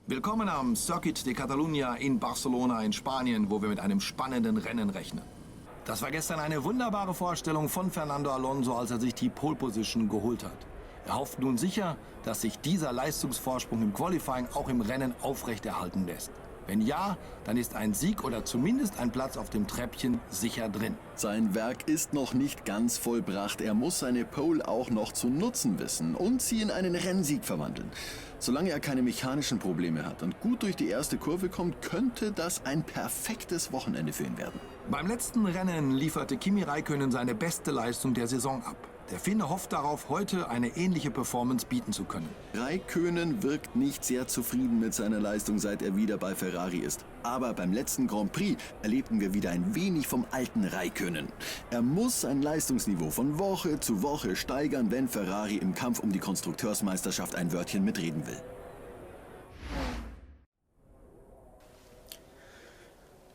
Willkommen am Circuit de Catalunya in Barcelona in Spanien, wo wir mit einem spannenden Rennen rechnen. Das war gestern eine wunderbare Vorstellung von Fernando Alonso, als er sich die Pole Position geholt hat. Er hofft nun sicher, dass sich dieser Leistungsvorsprung im Qualifying auch im Rennen aufrechterhalten lässt. Wenn ja, dann ist ein Sieg oder zumindest ein Platz auf dem Treppchen sicher drin. Sein Werk ist noch nicht ganz vollbracht. Er muss seine Pole auch noch zu nutzen wissen und sie in einen Rennsieg verwandeln. Solange er keine mechanischen Probleme hat und gut durch die erste Kurve kommt, könnte das ein perfektes Wochenende für ihn werden. Beim letzten Rennen lieferte Kimi Räikkönen seine beste Leistung der Saison ab. Der Finne hofft darauf, heute eine ähnliche Performance bieten zu können. Räikkönen wirkt nicht sehr zufrieden mit seiner Leistung, seit er wieder bei Ferrari ist. Aber beim letzten Grand Prix erlebten wir wieder ein wenig vom alten Räikkönen. Er muss sein Leistungsniveau von Woche zu Woche steigern, wenn Ferrari im Kampf um die Konstrukteursmeisterschaft ein Wörtchen mitreden will.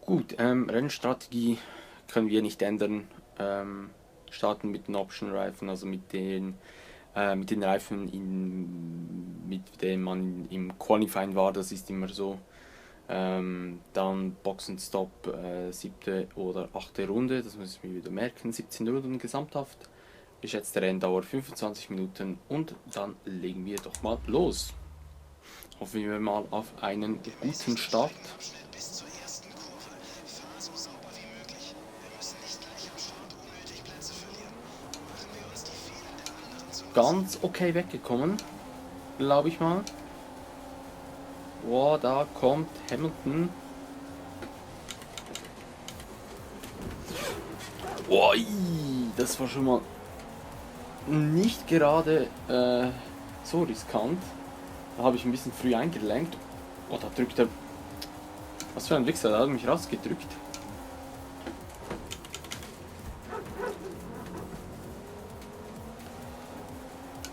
Gut, Rennstrategie können wir nicht ändern. Starten mit den Option-Reifen, also mit den Reifen, mit denen man im Qualifying war, das ist immer so. Dann Boxenstopp, 7. oder 8. Runde, das muss ich mir wieder merken, 17 Runden gesamthaft. Geschätzte Renndauer 25 Minuten und dann legen wir doch mal los. Hoffen wir mal auf einen guten Start. Ganz okay weggekommen, glaube ich mal. Wow, da kommt Hamilton. Wow, das war schon mal nicht gerade so riskant. Da habe ich ein bisschen früh eingelenkt. Oh, da drückt er. Was für ein Wichser, da hat er mich rausgedrückt.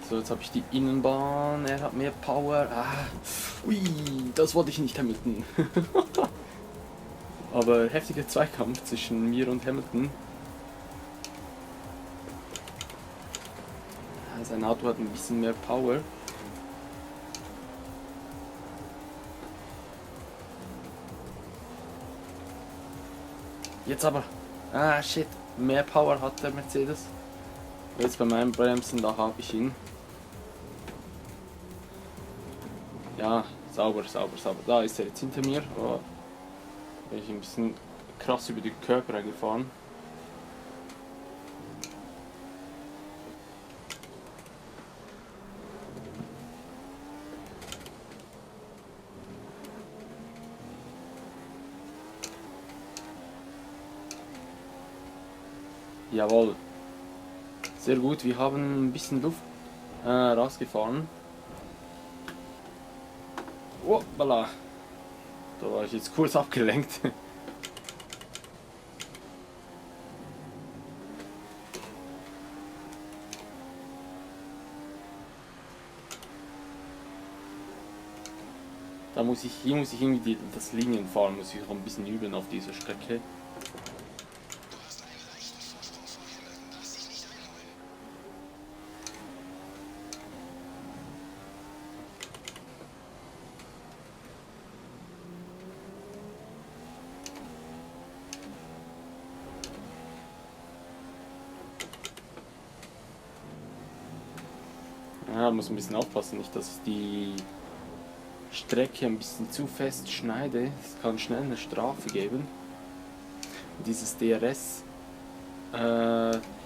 So, jetzt habe ich die Innenbahn, er hat mehr Power. Ui, das wollte ich nicht, Hamilton. Aber heftiger Zweikampf zwischen mir und Hamilton. Sein Auto hat ein bisschen mehr Power. Jetzt aber. Shit. Mehr Power hat der Mercedes. Jetzt bei meinem Bremsen, da habe ich ihn. Ja, sauber. Da ist er jetzt hinter mir. Oh, bin ich ein bisschen krass über die Körper gefahren. Jawohl. Sehr gut, wir haben ein bisschen Luft rausgefahren. Oh, voilà. Da war ich jetzt kurz abgelenkt. Hier muss ich irgendwie das Linienfahren muss ich noch ein bisschen üben auf dieser Strecke. Ja, muss ein bisschen aufpassen, nicht, dass ich die Strecke ein bisschen zu fest schneide. Es kann schnell eine Strafe geben. Und dieses DRS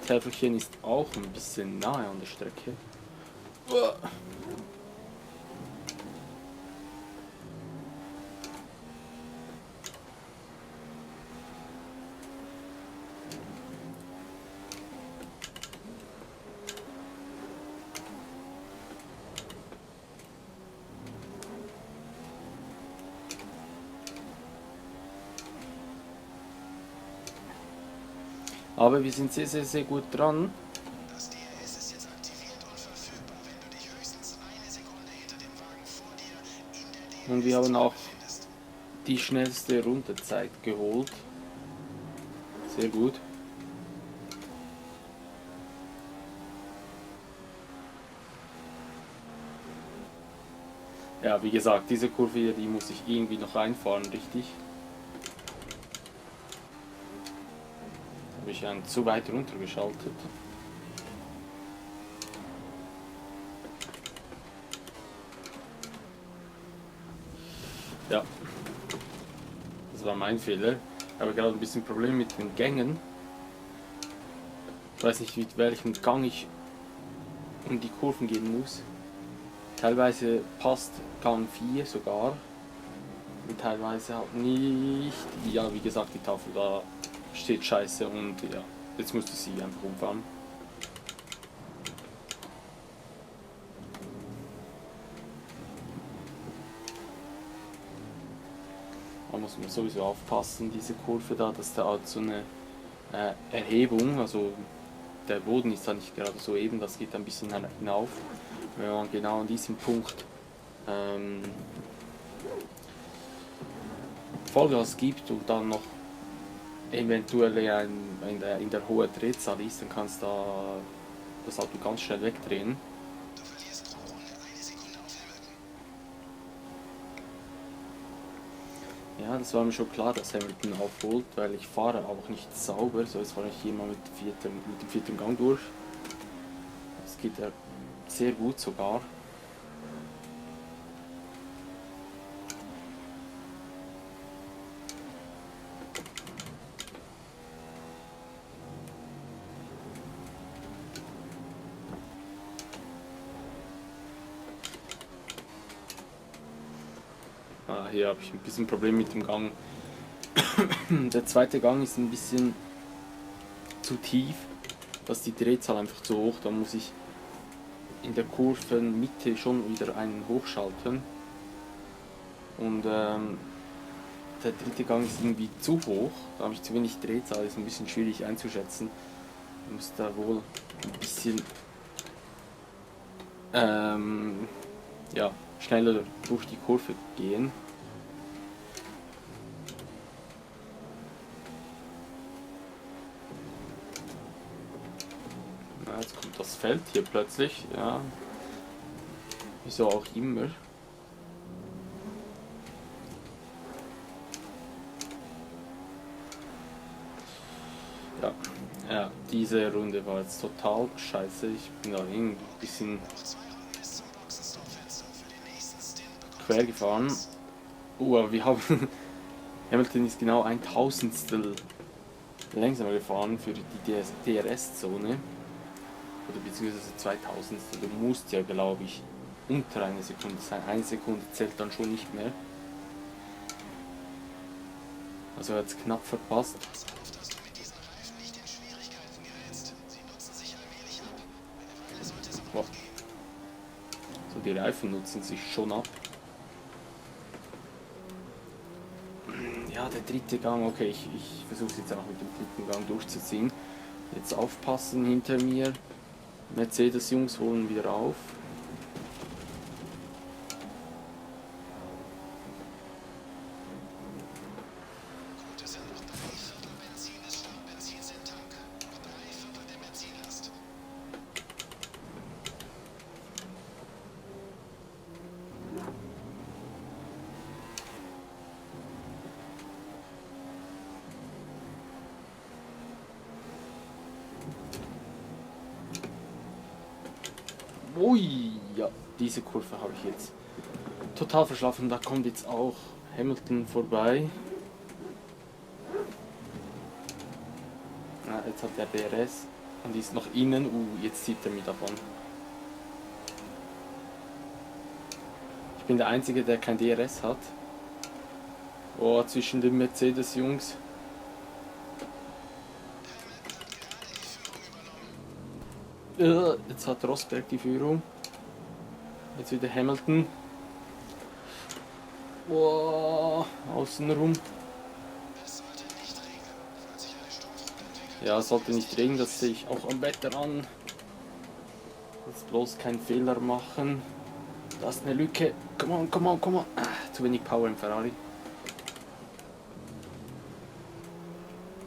Täfelchen ist auch ein bisschen nahe an der Strecke. Aber wir sind sehr gut dran. Das DRS ist jetzt aktiviert und verfügbar, wenn du dich höchstens eine Sekunde hinter dem Wagen vor dir in der Und wir haben auch befindest. die schnellste Rundezeit geholt. Sehr gut. Ja, wie gesagt, diese Kurve hier, die muss ich irgendwie noch einfahren, richtig? Habe ich einen zu weit runtergeschaltet. Ja, das war mein Fehler. Ich habe gerade ein bisschen Probleme mit den Gängen. Ich weiß nicht, mit welchem Gang ich um die Kurven gehen muss. Teilweise passt Gang 4 sogar und teilweise halt nicht. Ja, wie gesagt, die Tafel da steht scheiße und ja, jetzt musste sie einfach umfahren. Da muss man sowieso aufpassen, diese Kurve da, dass da halt so eine Erhebung, also der Boden ist da nicht gerade so eben, das geht ein bisschen hinauf. Wenn man genau an diesem Punkt Vollgas gibt und dann noch eventuell in der hohen Drehzahl ist, dann kannst du da das Auto ganz schnell wegdrehen. Du verlierst pro Runde 1 Sekunde auf Hamilton. Ja, das war mir schon klar, dass Hamilton aufholt, weil ich fahre auch nicht sauber. So, jetzt fahre ich hier mal mit dem vierten Gang durch. Das geht ja sehr gut sogar. Hier habe ich ein bisschen Problem mit dem Gang. Der zweite Gang ist ein bisschen zu tief, da ist die Drehzahl einfach zu hoch, da muss ich in der Kurvenmitte schon wieder einen hochschalten. Und der dritte Gang ist irgendwie zu hoch, da habe ich zu wenig Drehzahl, ist ein bisschen schwierig einzuschätzen. Ich muss da wohl ein bisschen ja, schneller durch die Kurve gehen. Jetzt kommt das Feld hier plötzlich, ja. Wieso auch immer. Ja, diese Runde war jetzt total scheiße. Ich bin da irgendwie ein bisschen Noch 2 Runden bis zum Boxenstoppfenster für den nächsten Stint. quer gefahren. Aber wir haben Hamilton ist genau ein Tausendstel langsamer gefahren für die DRS-Zone. Oder beziehungsweise 2000. Du musst ja, glaube ich, unter eine Sekunde sein. Eine Sekunde zählt dann schon nicht mehr. Also er hat es knapp verpasst. Pass auf, dass du mit diesen Reifen nicht in Schwierigkeiten gerätst. Sie nutzen sich allmählich ab. Eine Weile sollte es aber Wow. noch gehen. So, die Reifen nutzen sich schon ab. Ja, der dritte Gang, okay, ich versuche es jetzt auch mit dem dritten Gang durchzuziehen. Jetzt aufpassen hinter mir. Mercedes-Jungs holen wieder auf. Gut, es sind noch 3/4 Benzin des Startbenzins im Tank. Noch 3/4 der Benzinlast. Ui, ja, diese Kurve habe ich jetzt total verschlafen. Da kommt jetzt auch Hamilton vorbei. Ja, jetzt hat der DRS und ist noch innen. Jetzt zieht er mich davon. Ich bin der Einzige, der kein DRS hat. Oh, zwischen den Mercedes-Jungs. Jetzt hat Rosberg die Führung. Jetzt wieder Hamilton. Wow, außenrum. Es sollte nicht regnen. Falls sich eine Sturmfront entwickelt, Ja, es sollte nicht regnen, das sehe ich auch am Wetter an. Jetzt bloß keinen Fehler machen. Da ist eine Lücke. Come on, come on, come on. Zu wenig Power im Ferrari.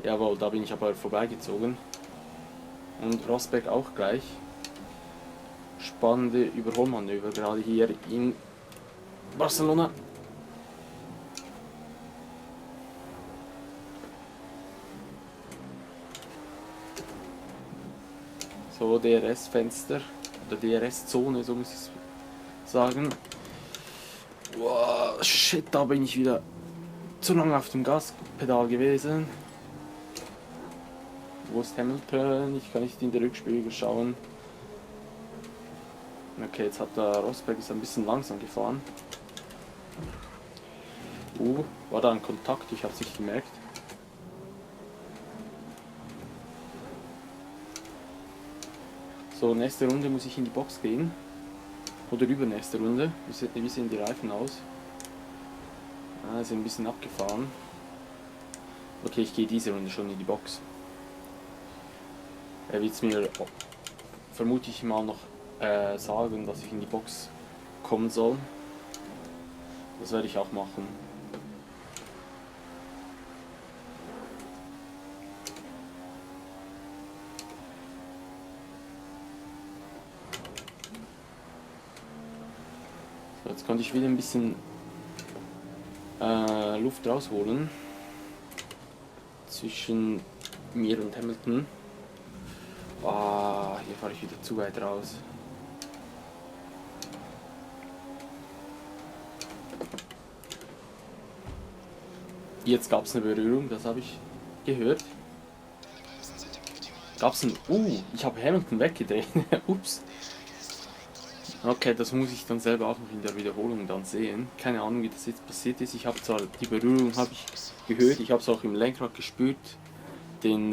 Jawohl, da bin ich aber vorbeigezogen. Und Rosberg auch gleich. Spannende Überholmanöver, gerade hier in Barcelona. So, DRS-Fenster oder DRS-Zone, so muss ich es sagen. Wow, shit, da bin ich wieder zu lange auf dem Gaspedal gewesen. Wo ist Hamilton? Ich kann nicht in den Rückspiegel schauen. Okay, jetzt hat der Rosberg ist ein bisschen langsam gefahren. War da ein Kontakt? Ich habe es nicht gemerkt. So, nächste Runde muss ich in die Box gehen. Oder übernächste Runde. Wie sehen die Reifen aus? Ah, sind ein bisschen abgefahren. Okay, ich gehe diese Runde schon in die Box. Er wird es mir, vermute ich mal, noch sagen, dass ich in die Box kommen soll. Das werde ich auch machen. So, jetzt konnte ich wieder ein bisschen Luft rausholen zwischen mir und Hamilton. Hier fahre ich wieder zu weit raus. Jetzt gab es eine Berührung, das habe ich gehört. Gab es ein... ich habe Hamilton weggedreht. Ups. Okay, das muss ich dann selber auch noch in der Wiederholung dann sehen. Keine Ahnung, wie das jetzt passiert ist. Ich habe zwar die Berührung habe ich gehört, ich habe es auch im Lenkrad gespürt, den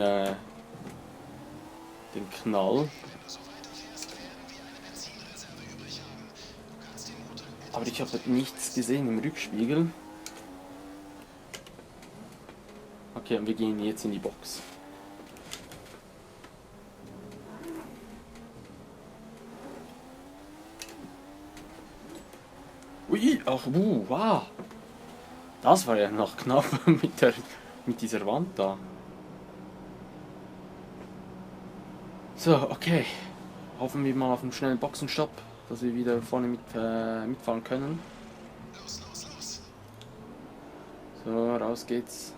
Knall. Aber ich habe nichts gesehen im Rückspiegel. Okay, und wir gehen jetzt in die Box. Ui, ach, wow. Das war ja noch knapp mit dieser Wand da. So, okay. Hoffen wir mal auf einen schnellen Boxenstopp, dass wir wieder vorne mitfahren können. So, raus geht's.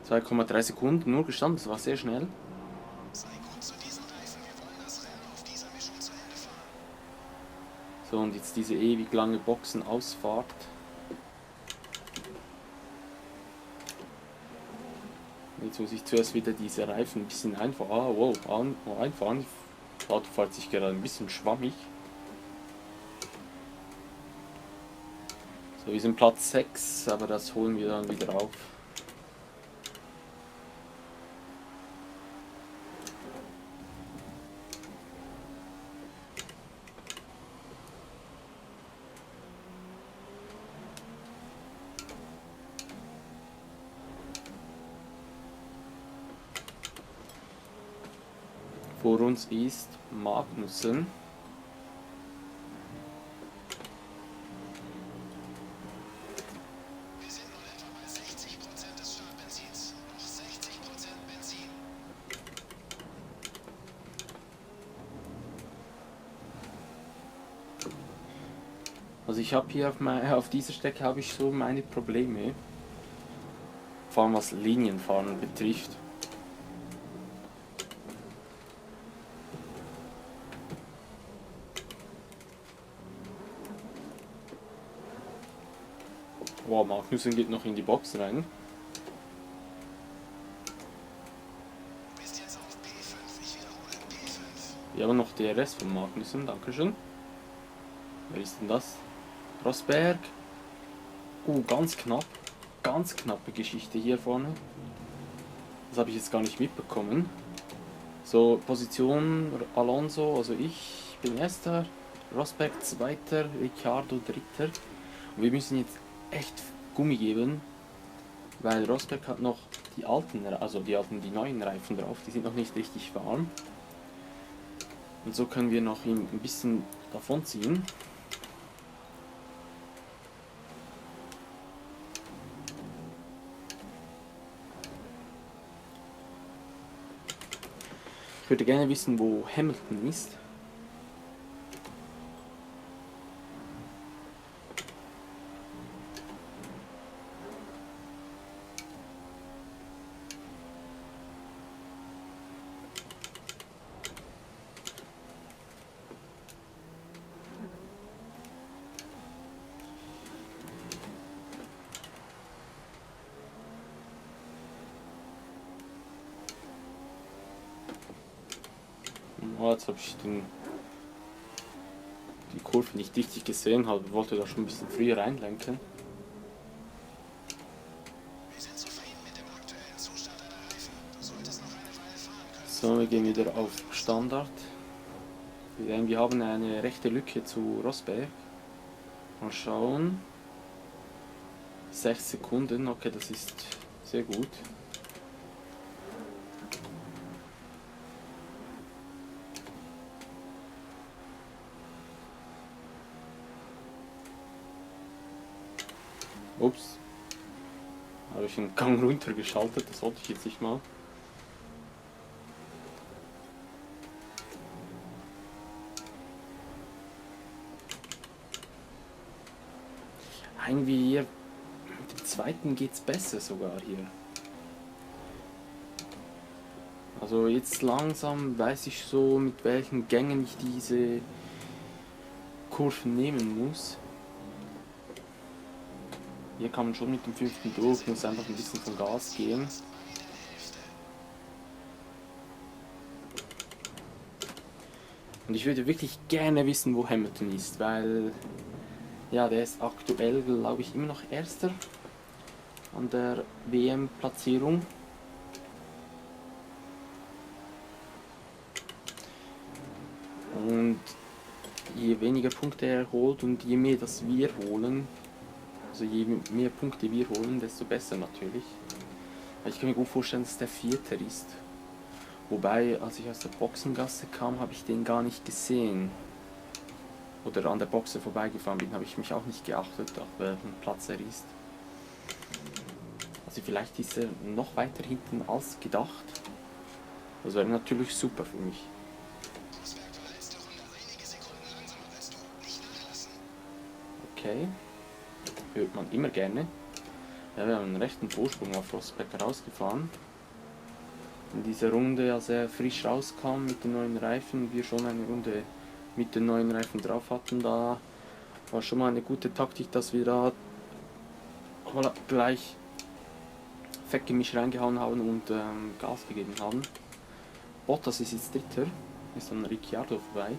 2,3 Sekunden nur gestanden, das war sehr schnell. So, und jetzt diese ewig lange Boxenausfahrt. Jetzt muss ich zuerst wieder diese Reifen ein bisschen einfahren. Einfahren. Das Auto fährt sich gerade ein bisschen schwammig. So, wir sind Platz 6, aber das holen wir dann wieder auf. Vor uns ist Magnussen. Wir sind nun etwa bei 60% des Startbenzins. Noch 60% Benzin. Also ich habe hier auf dieser Strecke habe ich so meine Probleme. Vor allem was Linienfahren betrifft. Wow, Magnussen geht noch in die Box rein. Du bist jetzt auf P5. Ich wiederhole P5. Wir haben noch DRS von Magnussen, dankeschön. Wer ist denn das? Rosberg. Ganz knapp. Ganz knappe Geschichte hier vorne. Das habe ich jetzt gar nicht mitbekommen. So, Position Alonso, also ich bin Erster, Rosberg Zweiter, Ricciardo Dritter. Und wir müssen jetzt echt Gummi geben, weil Rosberg hat noch die alten, die neuen Reifen drauf, die sind noch nicht richtig warm. Und so können wir noch ihn ein bisschen davon ziehen. Ich würde gerne wissen, wo Hamilton ist. Oh, jetzt habe ich die Kurve nicht richtig gesehen, wollte da schon ein bisschen früher reinlenken. Wir sind zufrieden mit dem aktuellen Zustand deiner Reifen. Du solltest noch eine Weile fahren können. So, wir gehen wieder auf Standard. Wir haben eine rechte Lücke zu Rosberg. Mal schauen. 6 Sekunden, okay, das ist sehr gut. Ups. Habe ich einen Gang runtergeschaltet, das wollte ich jetzt nicht mal. Irgendwie hier, mit dem zweiten geht's besser sogar hier. Also jetzt langsam weiß ich so, mit welchen Gängen ich diese Kurven nehmen muss. Hier kann man schon mit dem 5. durch, muss einfach ein bisschen vom Gas gehen. Und ich würde wirklich gerne wissen, wo Hamilton ist, weil ja, der ist aktuell, glaube ich, immer noch Erster an der WM-Platzierung. Und je weniger Punkte er holt und je mehr das wir holen, also je mehr Punkte wir holen, desto besser natürlich. Ich kann mir gut vorstellen, dass der Vierter ist. Wobei, als ich aus der Boxengasse kam, habe ich den gar nicht gesehen. Oder an der Boxe vorbeigefahren bin, habe ich mich auch nicht geachtet, auf welchem Platz er ist. Also vielleicht ist er noch weiter hinten als gedacht. Das wäre natürlich super für mich. Okay, hört man immer gerne. Ja, wir haben einen rechten Vorsprung auf Rosberg rausgefahren. In dieser Runde, als er frisch rauskam mit den neuen Reifen, wir schon eine Runde mit den neuen Reifen drauf hatten, da war schon mal eine gute Taktik, dass wir da gleich Fettgemisch reingehauen haben und Gas gegeben haben. Bottas ist jetzt Dritter, ist an Ricciardo vorbei.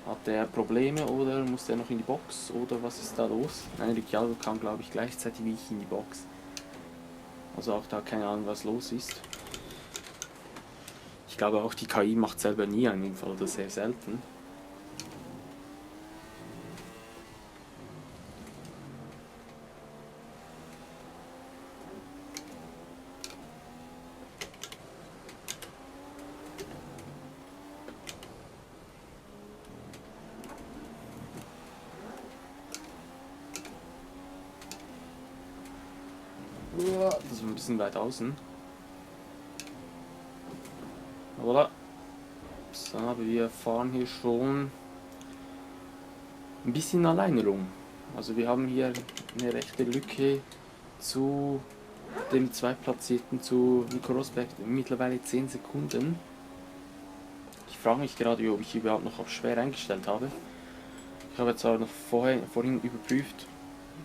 Hat er Probleme oder muss er noch in die Box oder was ist da los? Nein, Ricciardo kam glaube ich gleichzeitig wie ich in die Box. Also auch da keine Ahnung, was los ist. Ich glaube auch die KI macht selber nie einen Unfall oder sehr selten. Das war ein bisschen weit außen. Voilà. So, aber wir fahren hier schon ein bisschen alleine rum. Also wir haben hier eine rechte Lücke zu dem Zweitplatzierten, zu Nico Rosberg, mittlerweile 10 Sekunden. Ich frage mich gerade, ob ich überhaupt noch auf schwer eingestellt habe. Ich habe jetzt auch noch vorhin überprüft,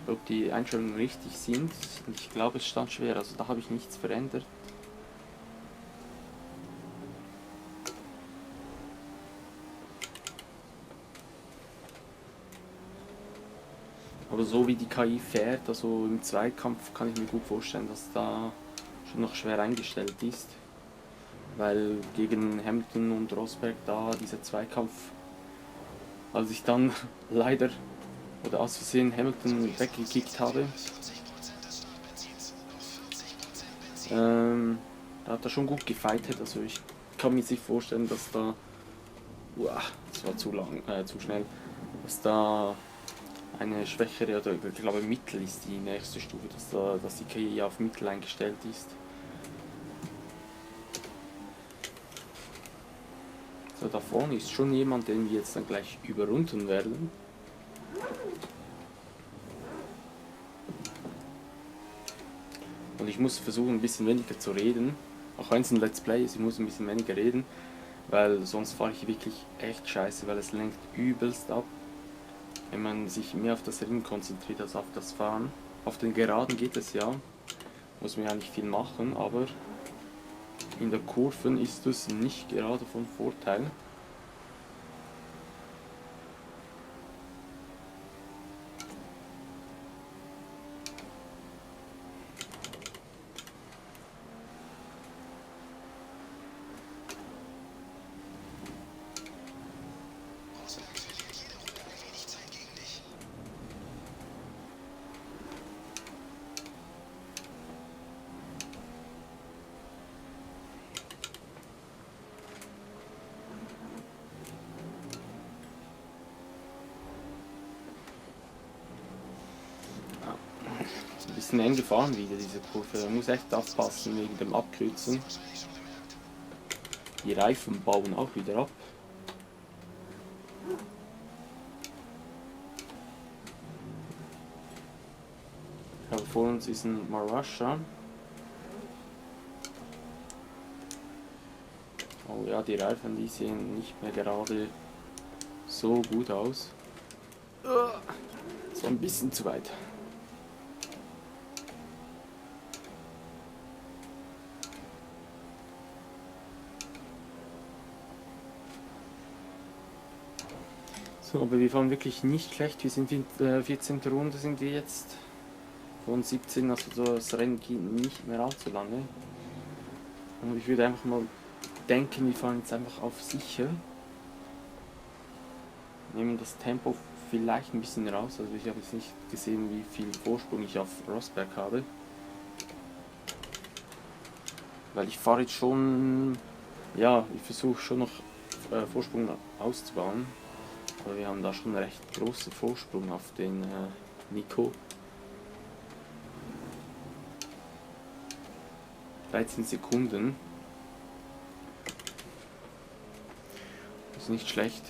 ob die Einstellungen richtig sind. Und ich glaube, es stand schwer, also da habe ich nichts verändert. Aber so wie die KI fährt, also im Zweikampf, kann ich mir gut vorstellen, dass da schon noch schwer eingestellt ist. Weil gegen Hamilton und Rosberg da dieser Zweikampf, als ich dann leider oder aus Versehen Hamilton weggekickt habe, da hat er schon gut gefightet. Also ich kann mir nicht vorstellen, dass da, das war zu schnell, dass da eine schwächere, oder ich glaube Mittel ist die nächste Stufe, dass die KI auf Mittel eingestellt ist. So, da vorne ist schon jemand, den wir jetzt dann gleich überrunden werden. Und ich muss versuchen, ein bisschen weniger zu reden. Auch wenn es ein Let's Play ist, ich muss ein bisschen weniger reden. Weil sonst fahre ich wirklich echt scheiße, weil es lenkt übelst ab. Wenn man sich mehr auf das Rennen konzentriert als auf das Fahren. Auf den Geraden geht es ja. Muss man ja nicht viel machen, aber in der Kurven ist es nicht gerade von Vorteil. Rosberg verliert jede Runde ein wenig Zeit gegen dich. Ist ein bisschen eng gefahren wieder, diese Kurve. Man muss echt aufpassen wegen dem Abkürzen. Wahrscheinlich schon bemerkt. Die Reifen bauen auch wieder ab. Aber vor uns ist ein Marussia. Oh ja, die Reifen, die sehen nicht mehr gerade so gut aus. Das war ein bisschen zu weit. So, aber wir fahren wirklich nicht schlecht. Wir sind in der 14. Runde sind wir jetzt. Von 17, also das Rennen geht nicht mehr allzu lange. Und ich würde einfach mal denken, wir fahren jetzt einfach auf sicher. Nehmen das Tempo vielleicht ein bisschen raus. Also ich habe jetzt nicht gesehen, wie viel Vorsprung ich auf Rosberg habe. Weil ich fahre jetzt schon, ja, ich versuche schon noch Vorsprung auszubauen. Aber wir haben da schon einen recht großen Vorsprung auf den Nico. 13 Sekunden. Ist nicht schlecht.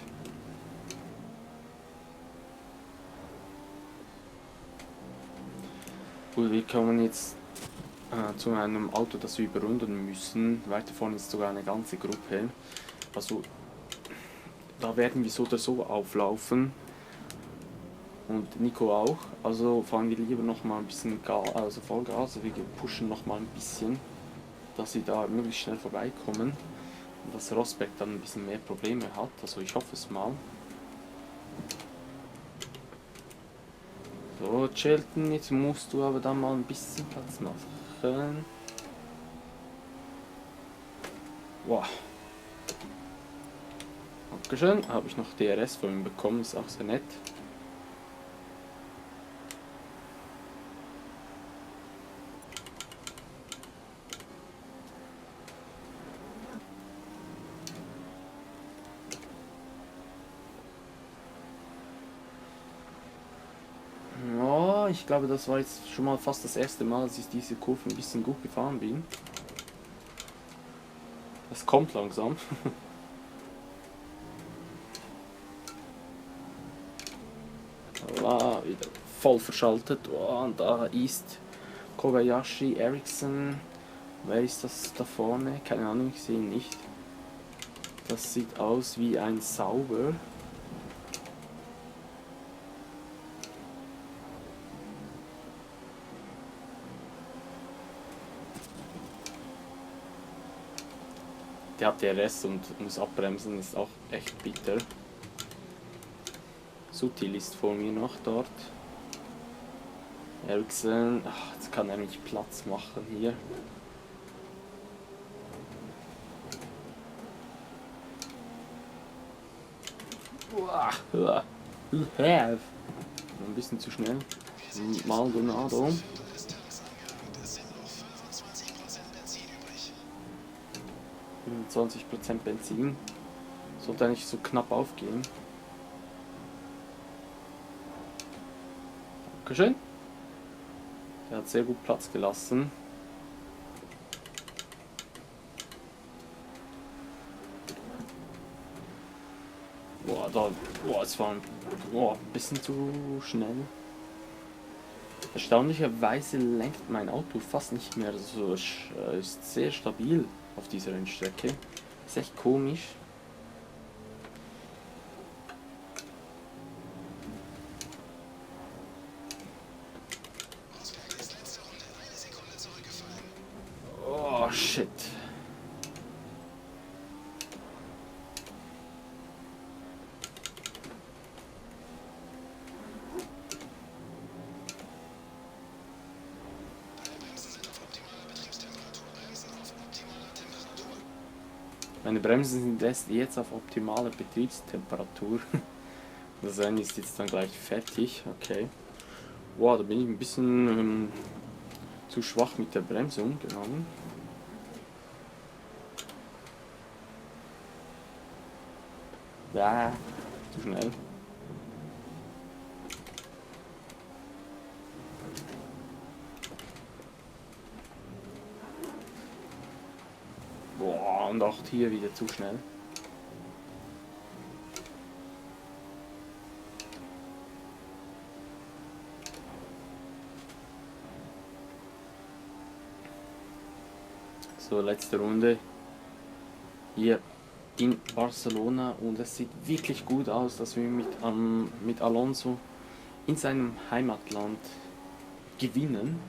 Gut, wir kommen jetzt zu einem Auto, das wir überrunden müssen. Weiter vorne ist sogar eine ganze Gruppe. Also da werden wir so oder so auflaufen. Und Nico auch. Also fahren wir lieber noch mal ein bisschen also Vollgas. Also wir pushen noch mal ein bisschen, dass sie da möglichst schnell vorbeikommen. Und dass Rosberg dann ein bisschen mehr Probleme hat. Also ich hoffe es mal. So, Chilton, jetzt musst du aber dann mal ein bisschen Platz machen. Wow. Dankeschön. Habe ich noch DRS von ihm bekommen, ist auch sehr nett. Ja, ich glaube, das war jetzt schon mal fast das erste Mal, dass ich diese Kurve ein bisschen gut gefahren bin. Das kommt langsam. War wieder voll verschaltet. Oh, und da ist Kobayashi, Ericsson. Wer ist das da vorne? Keine Ahnung, ich sehe ihn nicht. Das sieht aus wie ein Sauber. Der hat DRS und muss abbremsen, ist auch echt bitter. Sutil ist vor mir noch dort. Ericsson, ach, jetzt kann er nicht Platz machen hier. Ein bisschen zu schnell. Maldonado. Des Tanks angelangt. Es sind noch 25% Benzin übrig. 25% Benzin. Sollte eigentlich so knapp aufgehen. Dankeschön. Der hat sehr gut Platz gelassen. Es war ein bisschen zu schnell. Erstaunlicherweise lenkt mein Auto fast nicht mehr so, ist sehr stabil auf dieser Rennstrecke. Ist echt komisch. Rosberg ist letzte Runde eine Sekunde zurückgefallen. Oh shit. Meine Bremsen sind jetzt auf optimaler Betriebstemperatur. Das Rennen ist jetzt dann gleich fertig. Okay. Wow, da bin ich ein bisschen zu schwach mit der Bremsung gegangen. Ja, zu schnell. Boah, und auch hier wieder zu schnell. So, letzte Runde hier in Barcelona und es sieht wirklich gut aus, dass wir mit Alonso in seinem Heimatland gewinnen.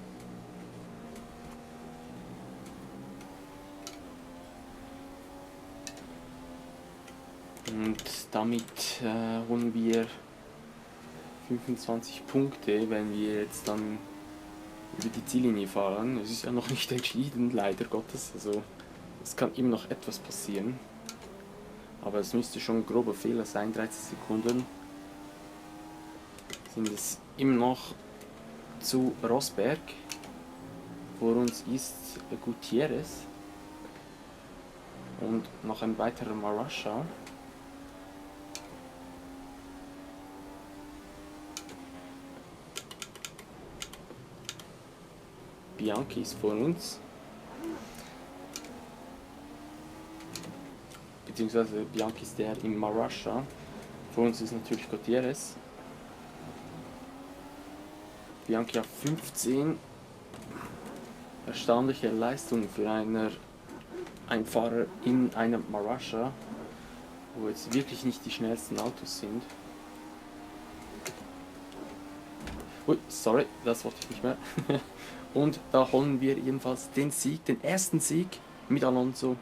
Und damit holen wir 25 Punkte, wenn wir jetzt dann über die Ziellinie fahren. Es ist ja noch nicht entschieden, leider Gottes. Also es kann immer noch etwas passieren. Aber es müsste schon ein grober Fehler sein. 30 Sekunden sind es immer noch zu Rosberg. Vor uns ist Gutierrez und noch ein weiterer Marussia. Bianchi ist vor uns. Beziehungsweise Bianchi ist der im Marussia. Vor uns ist natürlich Gutierrez. Bianchi auf 15. Erstaunliche Leistung für einen Fahrer in einem Marussia, wo jetzt wirklich nicht die schnellsten Autos sind. Ui, sorry, das wollte ich nicht mehr. Und da holen wir jedenfalls den Sieg, den ersten Sieg mit Alonso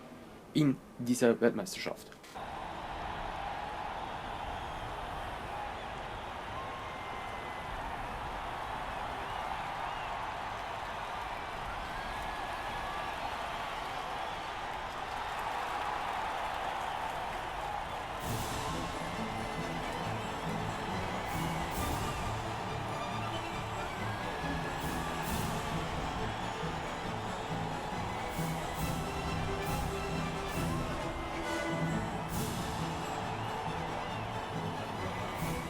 in dieser Weltmeisterschaft.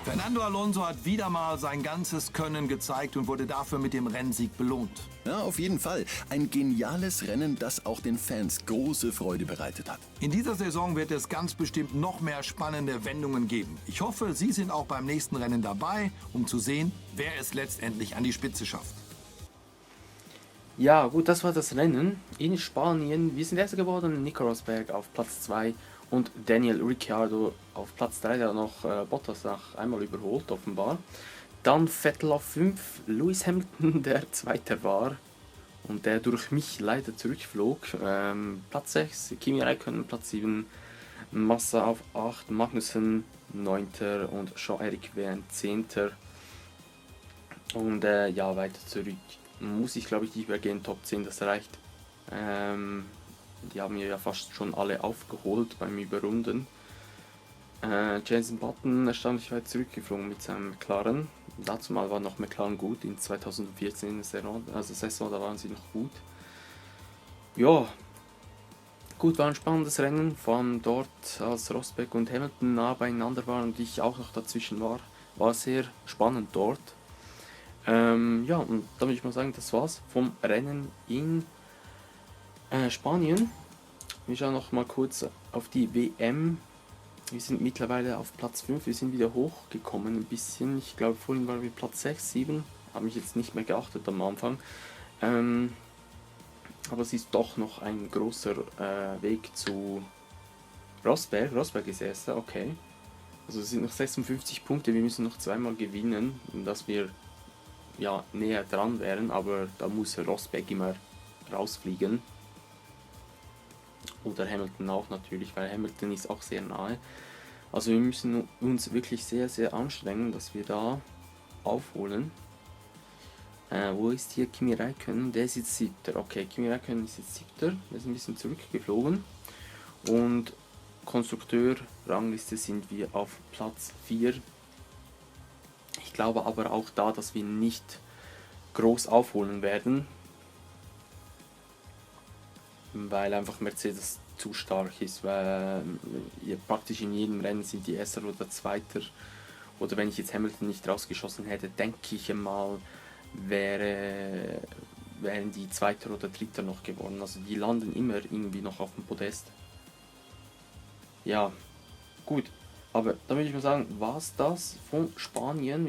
Fernando Alonso hat wieder mal sein ganzes Können gezeigt und wurde dafür mit dem Rennsieg belohnt. Ja, auf jeden Fall. Ein geniales Rennen, das auch den Fans große Freude bereitet hat. In dieser Saison wird es ganz bestimmt noch mehr spannende Wendungen geben. Ich hoffe, Sie sind auch beim nächsten Rennen dabei, um zu sehen, wer es letztendlich an die Spitze schafft. Ja, gut, das war das Rennen in Spanien. Wir sind Erster geworden, Nico Rosberg auf Platz 2 und Daniel Ricciardo auf Platz 3, der hat noch Bottas nach einmal überholt, offenbar. Dann Vettel auf 5, Lewis Hamilton, der Zweiter war und der durch mich leider zurückflog. Platz 6, Kimi Räikkönen, Platz 7, Massa auf 8, Magnussen 9. und Jean-Eric Vergne 10. Und ja, weiter zurück muss ich glaube ich nicht mehr gehen, Top 10, das reicht. Die haben ja fast schon alle aufgeholt beim Überrunden. Jenson Button erstaunlich weit zurückgeflogen mit seinem McLaren. Dazu mal war noch McLaren gut in 2014 in der Saison, da waren sie noch gut. Ja, gut, war ein spannendes Rennen, vor allem dort, als Rosberg und Hamilton nah beieinander waren und ich auch noch dazwischen war sehr spannend dort. Ja, und da würde ich mal sagen, das war's vom Rennen in Spanien. Wir schauen noch mal kurz auf die WM. Wir sind mittlerweile auf Platz 5, wir sind wieder hochgekommen ein bisschen. Ich glaube, vorhin waren wir Platz 6, 7. Habe mich jetzt nicht mehr geachtet am Anfang. Aber es ist doch noch ein großer Weg zu Rosberg. Rosberg ist Erster, okay. Also es sind noch 56 Punkte, wir müssen noch zweimal gewinnen, dass wir ja näher dran wären, aber da muss Rosberg immer rausfliegen. Oder Hamilton auch natürlich, weil Hamilton ist auch sehr nahe. Also wir müssen uns wirklich sehr, sehr anstrengen, dass wir da aufholen. Wo ist hier Kimi Räikkönen? Der ist jetzt 7. Okay, Kimi Räikkönen ist jetzt 7. Der ist ein bisschen zurückgeflogen. Und Konstrukteur-Rangliste sind wir auf Platz 4. Ich glaube aber auch da, dass wir nicht groß aufholen werden, weil einfach Mercedes zu stark ist, weil praktisch in jedem Rennen sind die Erster oder Zweiter, oder wenn ich jetzt Hamilton nicht rausgeschossen hätte, denke ich mal, wären die Zweiter oder Dritter noch geworden. Also die landen immer irgendwie noch auf dem Podest. Ja, gut. Aber dann würde ich mal sagen, war's das von Spanien.